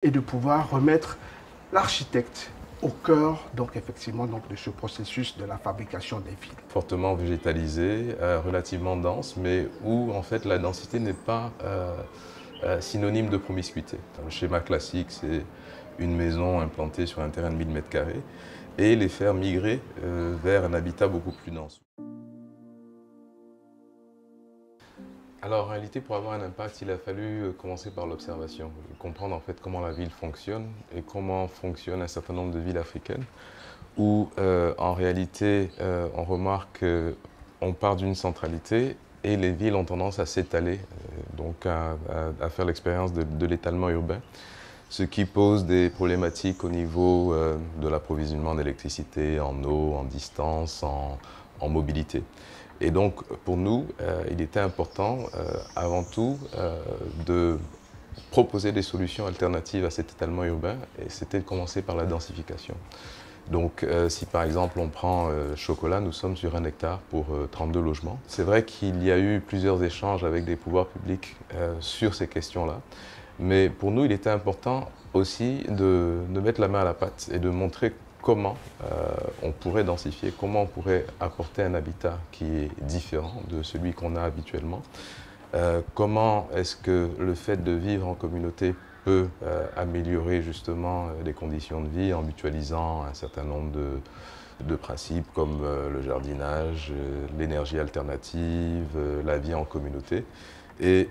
et de pouvoir remettre l'architecte au cœur donc effectivement donc, de ce processus de la fabrication des villes. Fortement végétalisé, relativement dense, mais où en fait la densité n'est pas synonyme de promiscuité. Le schéma classique, c'est une maison implantée sur un terrain de 1000 m² et les faire migrer vers un habitat beaucoup plus dense. Alors en réalité, pour avoir un impact, il a fallu commencer par l'observation, comprendre en fait comment la ville fonctionne et comment fonctionne un certain nombre de villes africaines, où en réalité on remarque qu'on part d'une centralité et les villes ont tendance à s'étaler, donc à faire l'expérience de l'étalement urbain, ce qui pose des problématiques au niveau de l'approvisionnement d'électricité, en eau, en distance, en mobilité. Et donc, pour nous, il était important, avant tout, de proposer des solutions alternatives à cet étalement urbain, et c'était de commencer par la densification. Donc, si par exemple on prend Chocolat, nous sommes sur 1 hectare pour 32 logements. C'est vrai qu'il y a eu plusieurs échanges avec des pouvoirs publics sur ces questions-là, mais pour nous, il était important aussi de mettre la main à la pâte et de montrer comment on pourrait densifier, comment on pourrait apporter un habitat qui est différent de celui qu'on a habituellement. Comment est-ce que le fait de vivre en communauté peut améliorer justement les conditions de vie en mutualisant un certain nombre de principes comme le jardinage, l'énergie alternative, la vie en communauté. Et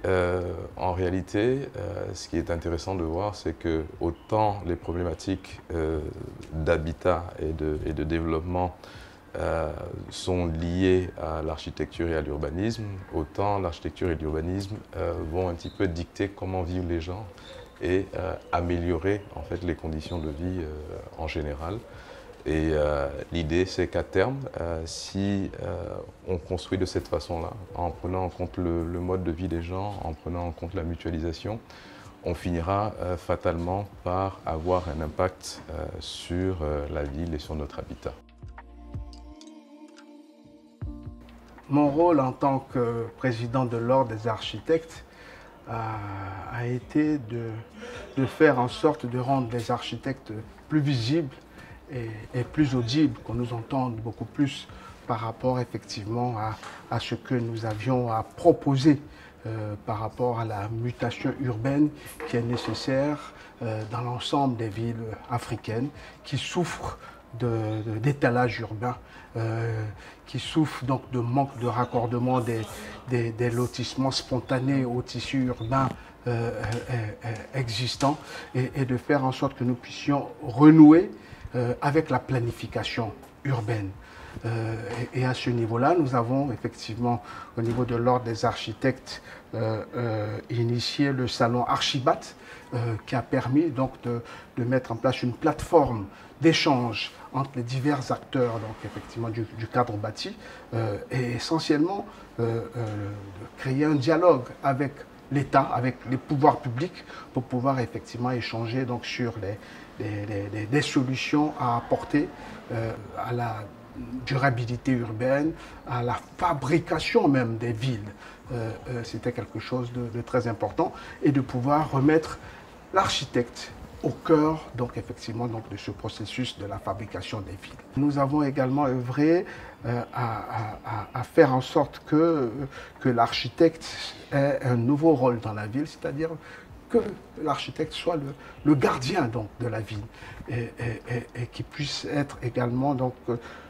en réalité, ce qui est intéressant de voir, c'est que autant les problématiques d'habitat et de développement sont liées à l'architecture et à l'urbanisme, autant l'architecture et l'urbanisme vont un petit peu dicter comment vivent les gens et améliorer en fait les conditions de vie en général. Et l'idée, c'est qu'à terme, si on construit de cette façon-là, en prenant en compte le mode de vie des gens, en prenant en compte la mutualisation, on finira fatalement par avoir un impact sur la ville et sur notre habitat. Mon rôle en tant que président de l'Ordre des architectes a été de faire en sorte de rendre les architectes plus visibles et plus audibles, qu'on nous entende beaucoup plus par rapport effectivement à ce que nous avions à proposer par rapport à la mutation urbaine qui est nécessaire dans l'ensemble des villes africaines qui souffrent d'étalage urbain, qui souffrent donc de manque de raccordement des lotissements spontanés au tissu urbain existant et de faire en sorte que nous puissions renouer avec la planification urbaine. Et à ce niveau-là, nous avons effectivement, au niveau de l'Ordre des architectes, initié le salon Archibat, qui a permis donc de mettre en place une plateforme d'échange entre les divers acteurs donc effectivement du cadre bâti et essentiellement de créer un dialogue avec l'État, avec les pouvoirs publics pour pouvoir effectivement échanger donc sur des solutions à apporter à la durabilité urbaine, à la fabrication même des villes. C'était quelque chose de très important et de pouvoir remettre l'architecte au cœur donc effectivement donc de ce processus de la fabrication des villes. Nous avons également œuvré à faire en sorte que l'architecte ait un nouveau rôle dans la ville, c'est-à-dire que l'architecte soit le gardien donc, de la ville et qui puisse être également donc,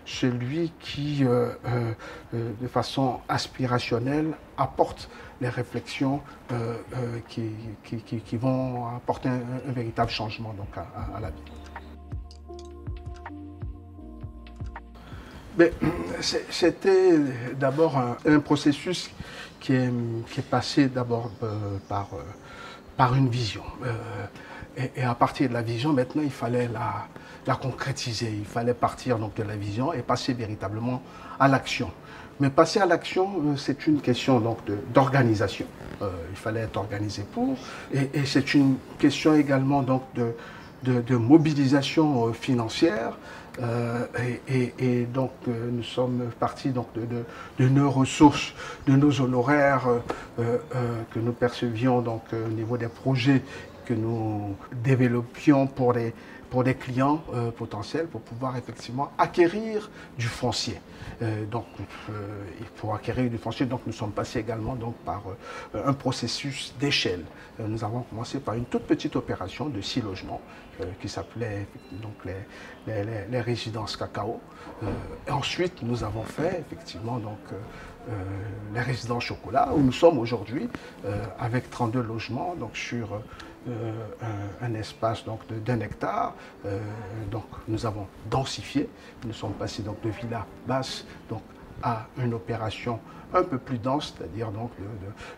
celui qui, de façon aspirationnelle, apporte les réflexions qui vont apporter un véritable changement donc, à la ville. C'était d'abord un processus qui est passé d'abord par une vision. Et à partir de la vision, maintenant, il fallait la concrétiser. Il fallait partir donc, de la vision et passer véritablement à l'action. Mais passer à l'action, c'est une question d'organisation. Il fallait être organisé pour. Et c'est une question également donc, de mobilisation financière. Et donc nous sommes partis donc, de nos ressources, de nos honoraires que nous percevions donc, au niveau des projets que nous développions pour des clients potentiels pour pouvoir effectivement acquérir du foncier. Pour acquérir du foncier, donc, nous sommes passés également donc, par un processus d'échelle. Nous avons commencé par une toute petite opération de 6 logements qui s'appelait donc les résidences cacao. Et ensuite, nous avons fait effectivement donc, les résidences chocolat, où nous sommes aujourd'hui avec 32 logements donc, sur un espace d'1 hectare. Donc, nous avons densifié. Nous sommes passés donc, de villas basses donc, à une opération un peu plus dense, c'est-à-dire donc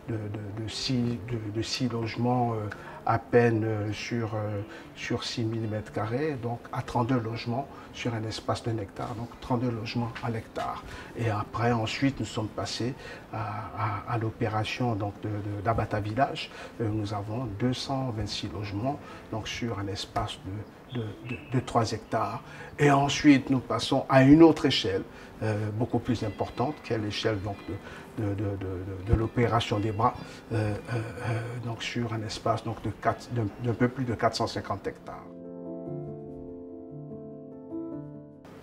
de 6 logements à peine sur 6 000 m², donc à 32 logements sur un espace d'1 hectare, donc 32 logements à l'hectare. Et après, ensuite, nous sommes passés à l'opération d'Abata Village. Nous avons 226 logements donc sur un espace de 3 hectares. Et ensuite, nous passons à une autre échelle, beaucoup plus importante, qui est l'échelle de l'opération des bras, donc sur un espace d'un peu plus de 450 hectares.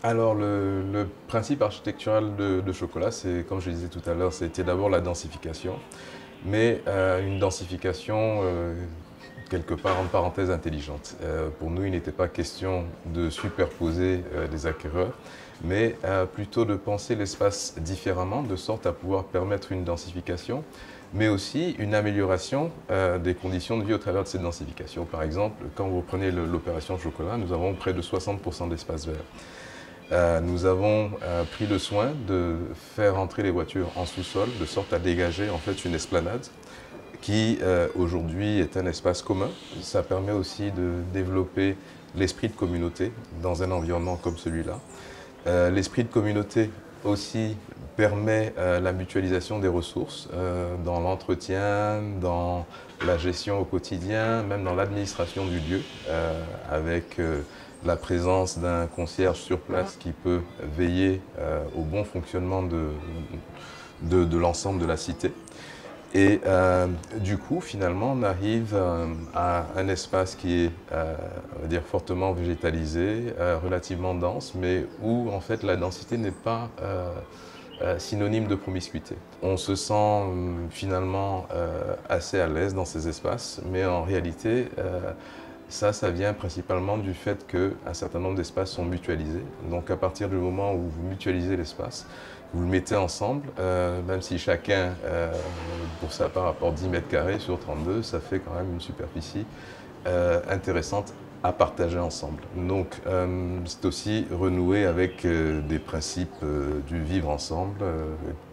Alors, le principe architectural de Chocolat, c'est, comme je le disais tout à l'heure, c'était d'abord la densification, mais une densification quelque part en parenthèse intelligente. Pour nous, il n'était pas question de superposer des acquéreurs, mais plutôt de penser l'espace différemment, de sorte à pouvoir permettre une densification, mais aussi une amélioration des conditions de vie au travers de cette densification. Par exemple, quand vous prenez l'opération Chocolat, nous avons près de 60% d'espace vert. Nous avons pris le soin de faire entrer les voitures en sous-sol, de sorte à dégager en fait une esplanade qui aujourd'hui est un espace commun. Ça permet aussi de développer l'esprit de communauté dans un environnement comme celui-là. L'esprit de communauté aussi permet la mutualisation des ressources dans l'entretien, dans la gestion au quotidien, même dans l'administration du lieu, avec la présence d'un concierge sur place qui peut veiller au bon fonctionnement de l'ensemble de la cité. Et du coup, finalement, on arrive à un espace qui est, on va dire, fortement végétalisé, relativement dense, mais où, en fait, la densité n'est pas synonyme de promiscuité. On se sent finalement assez à l'aise dans ces espaces, mais en réalité, ça vient principalement du fait qu'un certain nombre d'espaces sont mutualisés. Donc, à partir du moment où vous mutualisez l'espace, vous le mettez ensemble, même si chacun, pour sa part, apporte 10 m² sur 32, ça fait quand même une superficie intéressante à partager ensemble. Donc, c'est aussi renouer avec des principes du vivre ensemble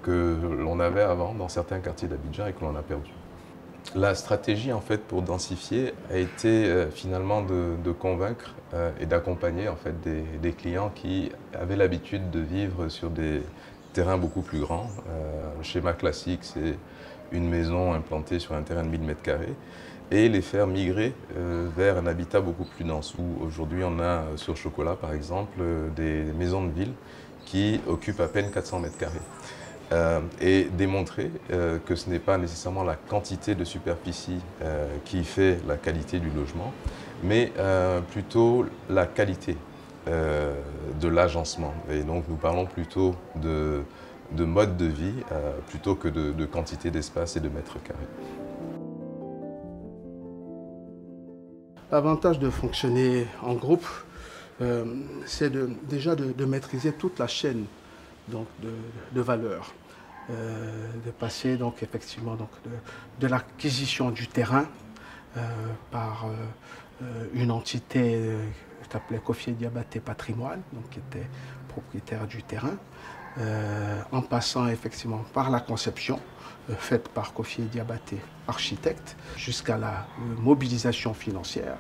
que l'on avait avant dans certains quartiers d'Abidjan et que l'on a perdu. La stratégie, en fait, pour densifier a été finalement de convaincre et d'accompagner en fait, des clients qui avaient l'habitude de vivre sur des terrain beaucoup plus grand. Le schéma classique, c'est une maison implantée sur un terrain de 1000 m² et les faire migrer vers un habitat beaucoup plus dense, où aujourd'hui on a sur Chocolat par exemple des maisons de ville qui occupent à peine 400 m². Et démontrer que ce n'est pas nécessairement la quantité de superficie qui fait la qualité du logement, mais plutôt la qualité de l'agencement. Et donc nous parlons plutôt de mode de vie plutôt que de quantité d'espace et de mètres carrés. L'avantage de fonctionner en groupe, c'est déjà de maîtriser toute la chaîne donc, de valeur. De passer donc, effectivement donc, de l'acquisition du terrain par une entité qui s'appelait Kofi Diabaté Patrimoine, donc, qui était propriétaire du terrain, en passant effectivement par la conception faite par Kofi Diabaté, architecte, jusqu'à la mobilisation financière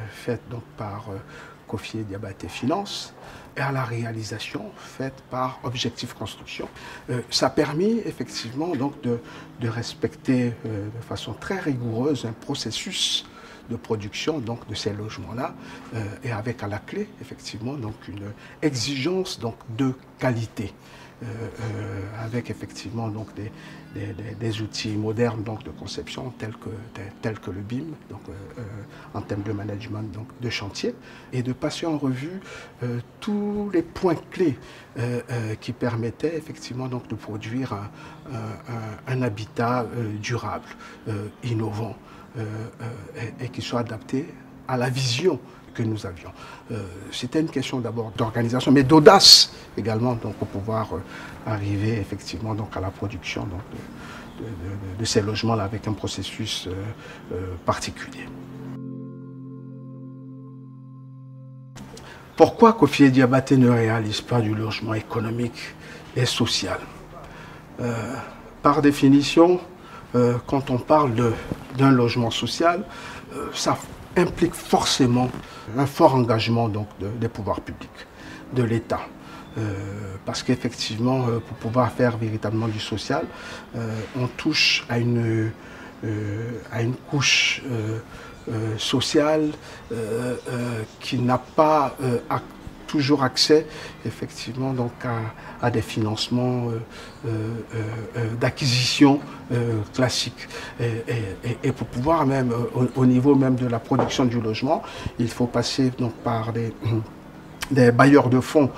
faite donc par Kofi Diabaté Finance, et à la réalisation faite par Objectif Construction. Ça a permis effectivement donc de respecter de façon très rigoureuse un processus de production donc, de ces logements-là, et avec à la clé effectivement donc, une exigence donc, de qualité. avec effectivement donc des outils modernes donc, de conception tels que le BIM, donc, en termes de management donc, de chantier, et de passer en revue tous les points clés qui permettaient effectivement donc, de produire un habitat durable, innovant, et qui soit adapté à la vision que nous avions. C'était une question d'abord d'organisation, mais d'audace également, donc, pour pouvoir arriver effectivement donc, à la production donc, de ces logements-là avec un processus particulier. Pourquoi Kofi Diabaté ne réalise pas du logement économique et social? Par définition, quand on parle d'un logement social, ça implique forcément un fort engagement donc, des pouvoirs publics, de l'État. Parce qu'effectivement, pour pouvoir faire véritablement du social, on touche à une couche sociale qui n'a pas toujours accès effectivement donc à des financements d'acquisition classiques. Et pour pouvoir même, au niveau même de la production du logement, il faut passer donc par des bailleurs de fonds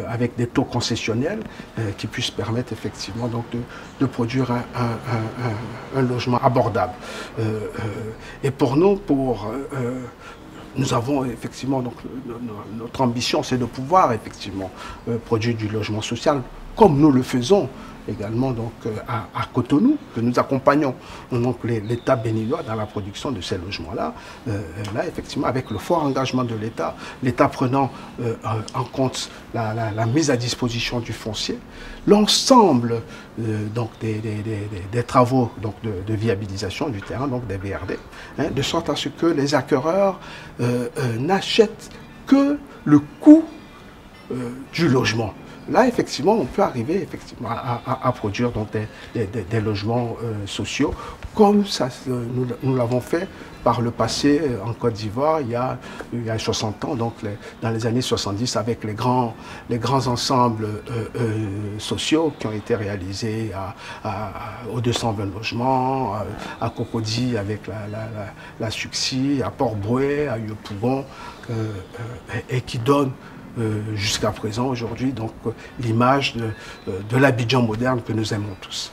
avec des taux concessionnels qui puissent permettre effectivement donc de produire un logement abordable. Et pour nous, nous avons effectivement, donc, notre ambition, c'est de pouvoir effectivement produire du logement social comme nous le faisons également donc, à Cotonou, que nous accompagnons donc l'État béninois dans la production de ces logements-là. Là, effectivement, avec le fort engagement de l'État, l'État prenant en compte la mise à disposition du foncier, l'ensemble donc des travaux donc, de viabilisation du terrain, donc des VRD, hein, de sorte à ce que les acquéreurs n'achètent que le coût du logement. Là, effectivement, on peut arriver effectivement, à produire donc, des logements sociaux, comme ça, nous l'avons fait par le passé en Côte d'Ivoire, il y a 60 ans, donc dans les années 70, avec les grands ensembles sociaux qui ont été réalisés aux 220 logements, à Cocody avec la Suxi, à Port-Brouet, à Yopougon, et qui donnent jusqu'à présent, aujourd'hui, donc l'image de l'Abidjan moderne que nous aimons tous.